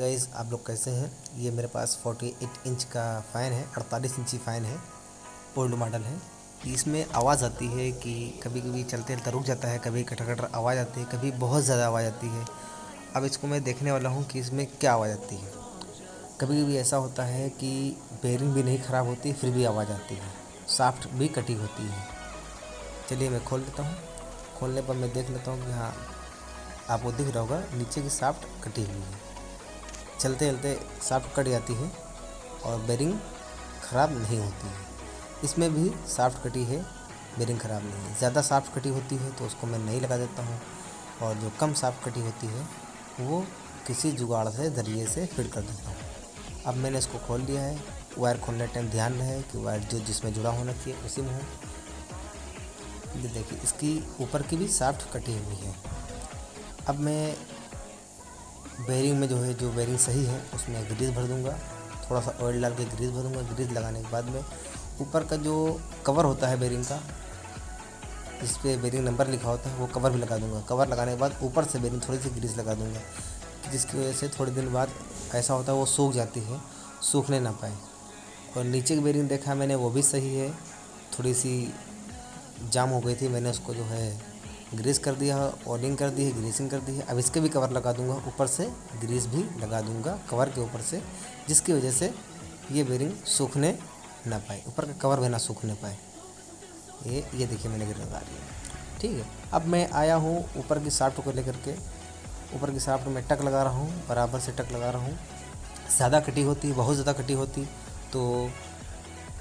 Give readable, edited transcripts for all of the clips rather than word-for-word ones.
Guys, आप लोग कैसे हैं। ये मेरे पास 48 इंच का फ़ैन है, 48 इंची फ़ैन है, ओल्ड मॉडल है। इसमें आवाज़ आती है कि कभी कभी चलते चलते रुक जाता है, कभी कटर कटर आवाज़ आती है, कभी बहुत ज़्यादा आवाज़ आती है। अब इसको मैं देखने वाला हूँ कि इसमें क्या आवाज़ आती है। कभी कभी ऐसा होता है कि बेयरिंग भी नहीं ख़राब होती फिर भी आवाज़ आती है, शाफ्ट भी कटी होती है। चलिए मैं खोल लेता हूँ। खोलने पर मैं देख लेता हूँ कि हाँ, आपको दिख रहा होगा नीचे की शाफ्ट कटी हुई है। चलते चलते शाफ्ट कट जाती है और बेरिंग ख़राब नहीं होती है। इसमें भी शाफ्ट कटी है, बेरिंग ख़राब नहीं है। ज़्यादा शाफ्ट कटी होती है तो उसको मैं नहीं लगा देता हूँ, और जो कम शाफ्ट कटी होती है वो किसी जुगाड़ से ज़रिए से फिट कर देता हूँ। अब मैंने इसको खोल लिया है। वायर खोलने टाइम ध्यान रहे कि वायर जो जिसमें जुड़ा होना चाहिए उसी में हो। ये देखिए, इसकी ऊपर की भी शाफ्ट कटी हुई है। अब मैं बेयरिंग में जो बेयरिंग सही है उसमें ग्रीस भर दूंगा, थोड़ा सा ऑयल डाल के ग्रीस भरूंगा। ग्रीस लगाने के बाद में ऊपर का जो कवर होता है बेयरिंग का, जिस पे बेयरिंग नंबर लिखा होता है, वो कवर भी लगा दूंगा। कवर लगाने के बाद ऊपर से बेयरिंग थोड़ी सी ग्रीस लगा दूंगा, जिसकी वजह से थोड़े दिन बाद ऐसा होता है वो सूख जाती है, सूखने ना पाए। और नीचे की बेयरिंग देखा मैंने, वो भी सही है, थोड़ी सी जाम हो गई थी, मैंने उसको जो है ग्रीस कर दिया, ऑयलिंग कर दी है, ग्रीसिंग कर दी है। अब इसके भी कवर लगा दूंगा, ऊपर से ग्रीस भी लगा दूंगा कवर के ऊपर से, जिसकी वजह से ये बेयरिंग सूखने ना पाए, ऊपर का कवर भी ना सूखने पाए। ये देखिए मैंने ग्रीस लगा दिया, ठीक है। अब मैं आया हूँ ऊपर की शाफ्ट को लेकर के। ऊपर की शाफ्ट में टक लगा रहा हूँ, बराबर से टक लगा रहा हूँ। ज़्यादा कटी होती, बहुत ज़्यादा कटी होती तो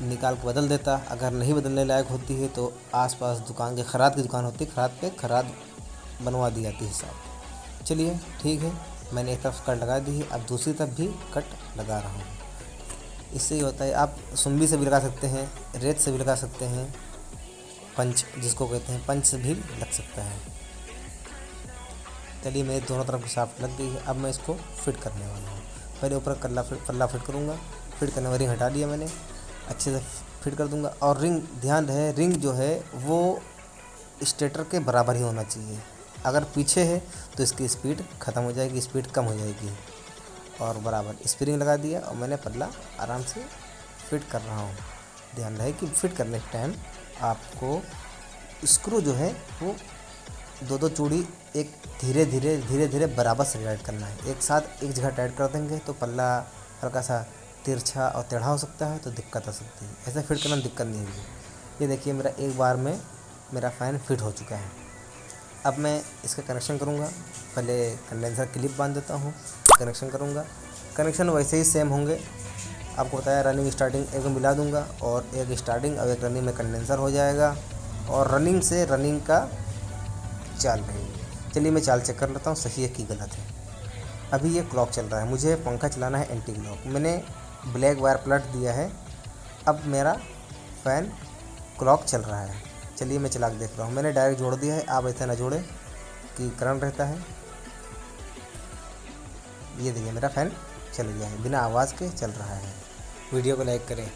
निकाल के बदल देता। अगर नहीं बदलने लायक होती है तो आसपास दुकान के खराद की दुकान होती है, खराद पे खराद बनवा दी जाती है साहब। चलिए ठीक है, मैंने एक तरफ कट लगा दी है, अब दूसरी तरफ भी कट लगा रहा हूँ। इससे ही होता है, आप सुम्बी से भी लगा सकते हैं, रेत से भी लगा सकते हैं, पंच जिसको कहते हैं पंच से भी लग सकता है। चलिए मेरे दोनों तरफ की शाफ्ट लग गई है। अब मैं इसको फिट करने वाला हूँ। पहले ऊपर पल्ला फिट करूँगा। फिट करने वाली रिंग हटा लिया मैंने, अच्छे से फिट कर दूंगा। और रिंग, ध्यान रहे, रिंग जो है वो स्टेटर के बराबर ही होना चाहिए। अगर पीछे है तो इसकी स्पीड ख़त्म हो जाएगी, स्पीड कम हो जाएगी। और बराबर स्प्रिंग लगा दिया और मैंने पल्ला आराम से फिट कर रहा हूँ। ध्यान रहे कि फिट करने के टाइम आपको स्क्रू जो है वो दो चूड़ी एक धीरे धीरे बराबर से टाइट करना है। एक साथ एक जगह टाइट कर देंगे तो पल्ला हल्का सा तिरछा और टेढ़ा हो सकता है, तो दिक्कत आ सकती है। ऐसे फिट करना में दिक्कत नहीं होगी। ये देखिए मेरा एक बार में मेरा फ़ैन फिट हो चुका है। अब मैं इसका कनेक्शन करूँगा। पहले कंडेंसर क्लिप बांध देता हूँ, कनेक्शन करूँगा। कनेक्शन वैसे ही सेम होंगे, आपको बताया। रनिंग स्टार्टिंग एक मिला दूँगा, और एक स्टार्टिंग और एक रनिंग में कंडेंसर हो जाएगा, और रनिंग से रनिंग का चाल रहेगी। चलिए मैं चाल चेक कर लेता हूँ सही है कि गलत है। अभी ये क्लॉक चल रहा है, मुझे पंखा चलाना है एंटी क्लॉक। मैंने ब्लैक वायर पलट दिया है। अब मेरा फ़ैन क्लॉक चल रहा है। चलिए मैं चला के देख रहा हूँ। मैंने डायरेक्ट जोड़ दिया है, आप ऐसा ना जोड़ें कि करंट रहता है। ये देखिए मेरा फ़ैन चल गया है, बिना आवाज़ के चल रहा है। वीडियो को लाइक करें।